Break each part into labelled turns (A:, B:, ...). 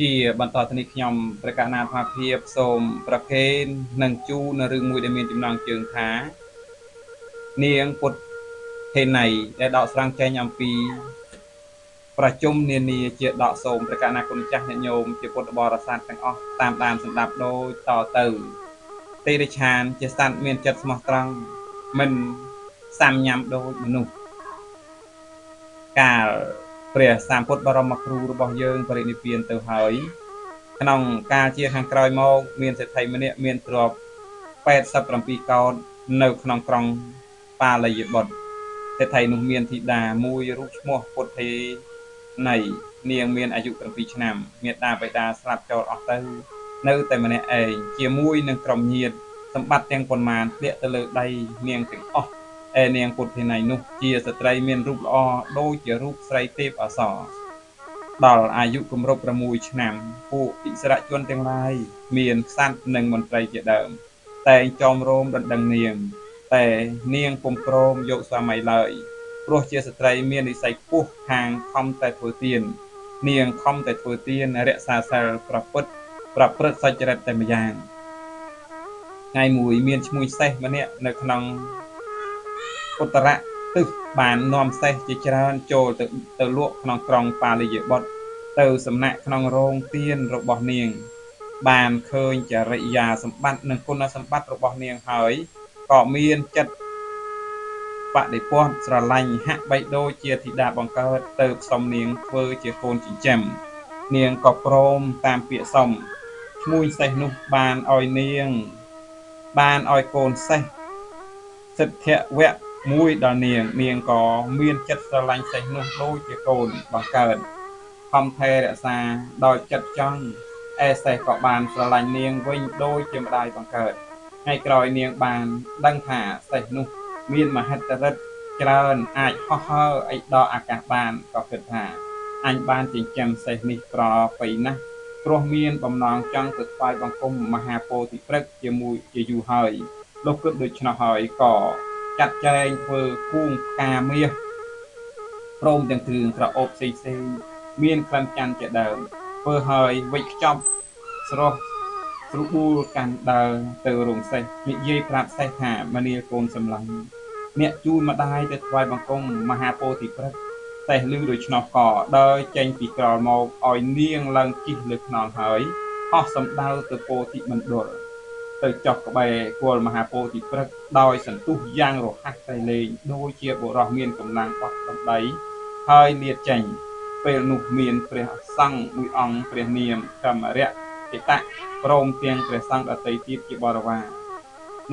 A: ជាបន្តទៅនេះខ្ញុំប្រកាសណាថាភាពសូមប្រគេននឹងជូននៅរឿងមួយដែលមានចំណងជើងថានាងពុទ្ធហេណីដែលដកស្រង់ចេញអំពីប្រជុំនានាជាដកសូមប្រកាសណាគុណចាស់អ្នកញោមជាពុទ្ធបរិស័ទទាំងអស់តាមដានសម្ដាប់ដូចតទៅទេរិឆានជាសត្វមានចិត្តស្មោះត្រង់មិនសាំញ៉ាំដូចមនុស្សកាលព្រះសម្ពុទ្ធបរមគ្រូរបស់យើងបរិនិព្វានទៅហើយក្នុងកាលជាខាងក្រោយមកមានសេដ្ឋីម្នាក់មានទ្រព្យ87កោដនៅក្នុងក្រុងបាលីបុត្រសេដ្ឋីនោះមានធីតាមួយរូបឈ្មោះពុទ្ធេណីនាងមានអាយុ7ឆ្នាំមេត្តាបិតាស្លាប់ចោលអស់ទៅនៅតែម្នាក់ឯងជាមួយនឹងក្រុមញាតិសម្បត្តិទាំងប៉ុន្មានធ្លាក់ទៅលើដៃនាងទាំងអស់ឯនាងពុទ្ធេណីនោះជាស្ត្រីមានរូបល្អដូចជារូបស្រីទេពអប្សរដល់អាយុគម្រប់6ឆ្នាំពួកឥស្សរជនទាំងឡាយមានក្សត្រនិងមន្ត្រីជាដើមតែងចោមរោមដណ្ដឹងនាងតែនាងពុំព្រមយកស្វាមីឡើយព្រោះជាស្ត្រីមាននិស្ស័យខ្ពស់ខាងខំតែធ្វើទាននាងខំតែធ្វើទានរក្សាសិលប្រព្រឹត្តសុចរិតតែម្យ៉ាងថ្ងៃមួយមានឈ្មោះសេះម្នាក់នៅក្នុងឧត្តរទិសបាននាំសេះជាច្រើនចូលទៅលក់ក្នុងក្រុងបាលីបុត្រទៅសំណាក់ក្នុងរោងទានរបស់នាងបានឃើញចរិយាសម្បត្តិនិងគុណសម្បត្តិរបស់នាងហើយក៏មានចិត្តបដិពន្ធស្រឡាញ់ហាក់បីដូចជាធីតាបង្កើតទៅផ្សំនាងធ្វើជាកូនចិញ្ចឹមនាងក៏ព្រមតាមពាក្យសុំឈ្មោះសេះនោះបានឲ្យកូនសេះសិទ្ធវៈមួយដល់នាងក៏មានចិត្តស្រឡាញ់សេះនោះដូចជាកូនបង្កើតខំថែរក្សាដោយចិត្តចង់ឯសេះក៏បានស្រឡាញ់នាងវិញដូចជាម្ដាយបង្កើតថ្ងៃក្រោយនាងបានដឹងថាសេះនោះមានមហិទ្ធិឫទ្ធិច្រើនអាចហោះហើរឯដល់អាកាសបានក៏គិតថាអញបានចិញ្ចឹមសេះនេះប្រពៃណាស់ព្រោះមានបំណងចង់ទៅថ្វាយបង្គំមហាពោធិព្រឹក្សជាមួយជាយូរហើយលុះគិតដូច្នោះហើយក៏ចាត់ចែងធ្វើគួងផ្កាមាសព្រមទាំងគ្រឿងក្រអូបផ្សេងមានក្លិនច័ន្ទជាដើមធ្វើហើយវិច្ចខ្ចប់ស្រស់ស្រួលកាន់ដើរទៅរោងសេះនិយាយប្រាប់សេះថាមនាលកូនសម្លាញ់អ្នកជូនម្ដាយទៅថ្វាយបង្គំមហាពោធិព្រឹក្សសេះឮដូច្នោះក៏ដើរចេញពីក្រោលមកឲ្យនាងឡើងជិះលើខ្នងហើយហោះសំដៅទៅពោធិមណ្ឌលទៅចុះក្បែរគល់មហាពោធិព្រឹក្សដោយសន្ទុះយ៉ាងរហ័សក្រៃលែងដូចជាបុរសមានកម្លាំងបត់ដំដីហើយលាតចេញពេលនោះមានព្រះសង្ឃមួយអង្គព្រះនាមកម្មរៈចេតៈព្រមទាំងព្រះសង្ឃដទៃទៀតជាបរិវារ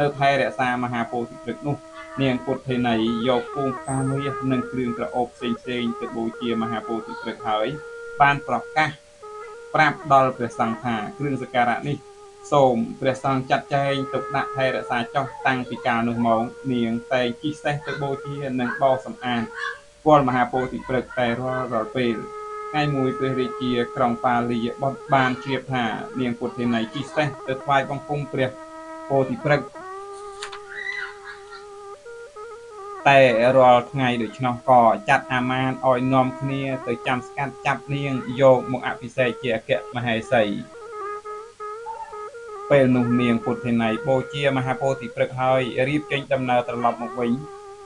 A: នៅថែរក្សាមហាពោធិព្រឹក្សនោះនាងពុទ្ធេណីយកគួងផ្កាមាសនិងគ្រឿងក្រអូបផ្សេងទៅបូជាមហាពោធិព្រឹក្សហើយបានប្រកាសប្រាប់ដល់ព្រះសង្ឃថាគ្រឿងសក្ការៈនេះសូមព្រះសង្ឃចាត់ចែងទុកដាក់ថែរក្សាចុះតាំងពីកាលនោះមកនាងតែងជិះសេះទៅបូជានិងបោសសម្អាតគល់មហាពោធិព្រឹក្សតែរាល់ពេលថ្ងៃមួយព្រះរាជាក្រុងបាលីបុត្របានជ្រាបថានាងពុទ្ធេណីជិះសេះទៅថ្វាយបង្គំព្រះពោធិព្រឹក្សតែរាល់ថ្ងៃដូច្នោះក៏ចាត់អាមាត្យឲ្យនាំគ្នាទៅចាំស្កាត់ចាប់នាងយកមកអភិសេកជាអគ្គមហេសីពេលនោះនាងពុទ្ធេណីបូជាមហាពោធិព្រឹក្សហើយរៀបចេញដំណើរត្រឡប់មកវិញ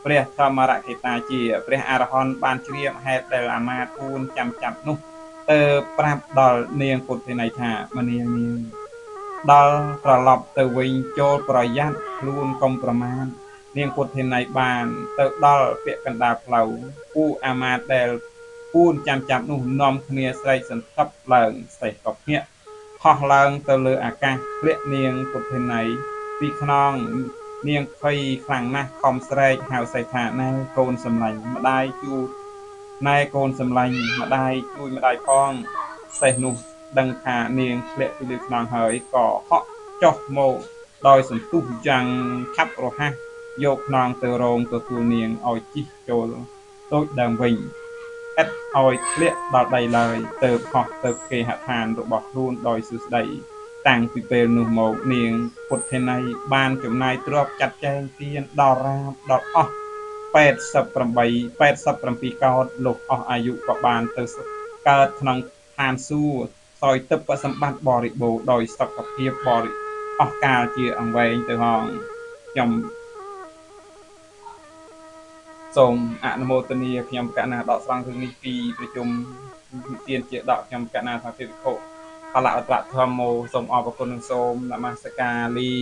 A: ព្រះធម្មរកេតាជាព្រះអរហន្តបានជ្រាបហេតុដែលអាមាត្យពួនចាំចាប់នោះទៅប្រាប់ដល់នាងពុទ្ធេណីថាមនាងនាងដល់ត្រឡប់ទៅវិញចូលប្រយ័ត្នខ្លួនកុំប្រមាទនាងពុទ្ធេណីបានទៅដល់ពាក់កណ្ដាលផ្លូវពួកអាមាត្យដែលពួនចាំចាប់នោះនាំគ្នាស្រែកសន្ធាប់ឡើងសេះក៏ភ្ញាក់ហោះឡើងទៅលើអាកាសធ្លាក់នាងពុទ្ធេណីពីខ្នងនាងភ័យខ្លាំងណាស់ខំស្រែកហៅសេះថាណែកូនសម្លាញ់ម្ដាយជួណែកូនសម្លាញ់ម្ដាយជួយម្ដាយផងសេះនោះដឹងថានាងធ្លាក់ពីលើខ្នងហើយក៏ហក់ចុះមកដោយសន្ទុះយ៉ាងឆាប់រហ័សយកខ្នងទៅរោងទទួលនាងឲ្យជិះចូលដូចដើមវិញឥតឲ្យធ្លាក់ដល់ដីឡើយទៅខុសទៅគេហដ្ឋានរបស់ខ្លួនដោយសួស្ដីតាំងពីពេលនោះមកនាងពុទ្ធេណីបានចំណាយទ្រព្យចាត់ចែងទានដល់រាបដល់អស់87កោដលោកអស់អាយុក៏បានទៅកើតក្នុងឋានសួគ៌ សោយទឹកបសម្បត្តិបរិបូរណ៍ដោយសុខភាពបរិអស់កាលជាអង្វែងទៅហងខ្ញុំសូមអនុមោទនាខ្ញុំកណាដកស្រង់រឿងនេះពីប្រជុំទានជាដកខ្ញុំកណាថាទេវិខុបលអត្រធម្មោសូមអរគុណនិងសូមនមស្ការលា